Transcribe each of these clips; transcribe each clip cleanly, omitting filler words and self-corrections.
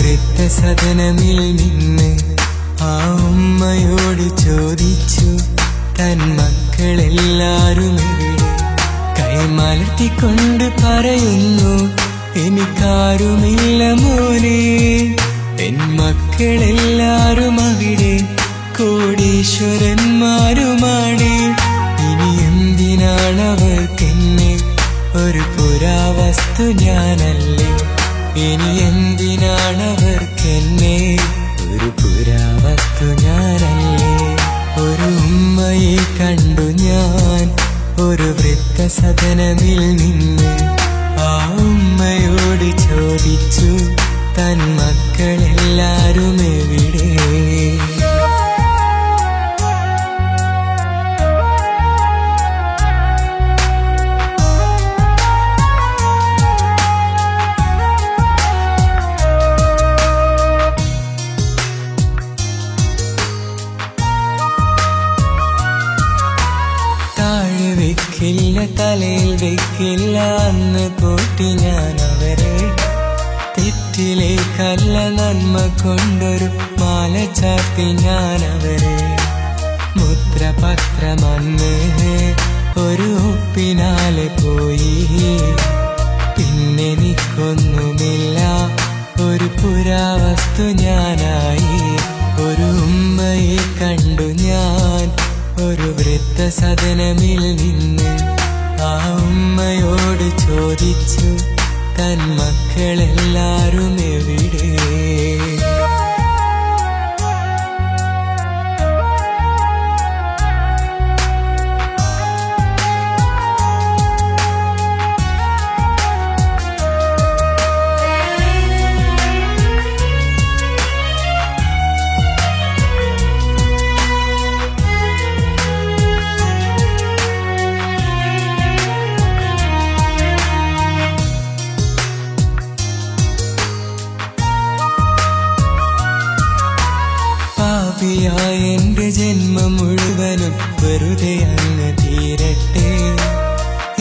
വൃദ്ധസദനമിൽ നിന്ന് ആ ഉമ്മയോട് ചോദിച്ചു, തൻ മക്കളെല്ലാരും എവിടെ? കൈമലർത്തിക്കൊണ്ട് പറയുന്നു, എനിക്കാരുമില്ല മോനെ. എൻ മക്കളെല്ലാരും അവിടെ കോടീശ്വരന്മാരുമാണ്. ഇനി എന്തിനാണവർക്കെന്നെ? ഒരു പുരാവസ്തു ഞാനല്ലേ. ഇനി എന്തിനാണവർക്കെന്നെ? ഒരു പുരാവസ്തു ഞാനല്ലേ. ഒരു ഉമ്മയെ കണ്ടു ഞാൻ ഒരു വൃദ്ധസദനമിൽ നിന്ന്. ആ ഉമ്മയോട് ചോദിച്ചു, തൻ മക്കളെല്ലാരും എവിടെ? താഴെ വെക്കില്ല, തലയിൽ വെക്കില്ല, അന്ന് പോറ്റി ഞാൻ അവരെ. തെറ്റിലേക്കല്ല നന്മ കൊണ്ടൊരു മാല ചാർത്തി ഞാൻ അവരെ. മുദ്രപത്രമന്ന് ഒരു ഒപ്പിനാലെ പോയി. പിന്നെനിക്കൊന്നുമില്ല, ഒരു പുരാവസ്തു ഞാനായി. ഒരു ഉമ്മയെ കണ്ടു ഞാൻ ഒരു വൃദ്ധസദനമിൽ നിന്ന്. ആ ഉമ്മയോട് ചോദിച്ചു, തൻ മക്കളെല്ലാരും എവിടെ? എന്റെ ജന്മം മുഴുവനും വെറുതെ അങ്ങ് തീരട്ടെ.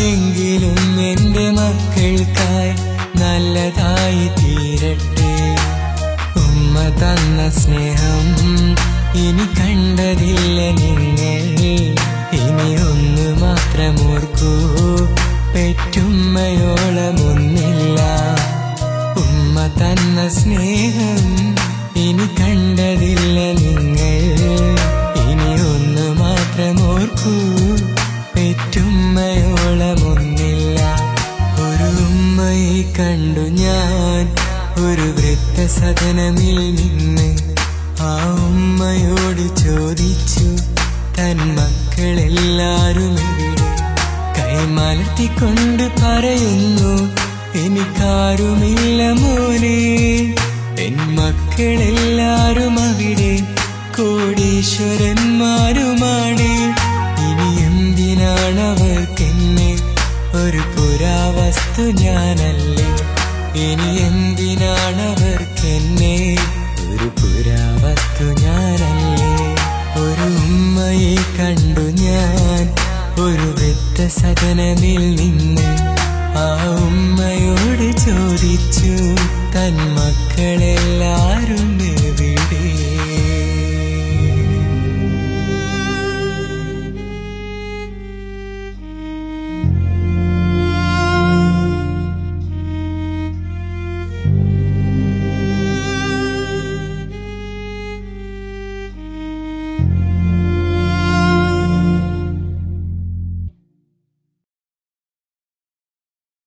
എങ്കിലും എന്റെ മക്കൾക്കായി നല്ലതായി തീരട്ടെ. ഉമ്മ തന്ന സ്നേഹം ഇനി കണ്ടതില്ല നിങ്ങൾ. ഇനി ഒന്ന് മാത്രം ഓർക്കൂ, പെറ്റുമ്മയോളമൊന്നില്ല. ഉമ്മ തന്ന സ്നേഹം ഇനി കണ്ടതില്ല നിങ്ങൾ. ഇനി ഒന്ന് മാത്രം ഓർക്കൂ, പെറ്റുമ്മയോളമൊന്നില്ല. ഒരു ഉമ്മയെ കണ്ടു ഞാൻ ഒരു വൃദ്ധസദനമിൽ നിന്ന്. ആ ഉമ്മയോട് ചോദിച്ചു, തൻ മക്കളെല്ലാരും എവിടെ? കൈമലർത്തിക്കൊണ്ട് പറയുന്നു, എനിക്കാരുമില്ല മോനെ. എൻ മക്കളെല്ലാരും അവിടെ കോടീശ്വരന്മാരുമാണ്. ഇനി എന്തിനാണവർക്കെന്നെ? ഒരു പുരാവസ്തു ഞാനല്ലേ. ഇനി എന്തിനാണവർക്കെന്നെ? ഒരു പുരാവസ്തു ഞാനല്ലേ. ഒരു ഉമ്മയെ കണ്ടു ഞാൻ ഒരു വൃദ്ധസദനമിൽ നിന്ന്. ആ ഉമ്മയോട് ചോദിച്ചു, തൻ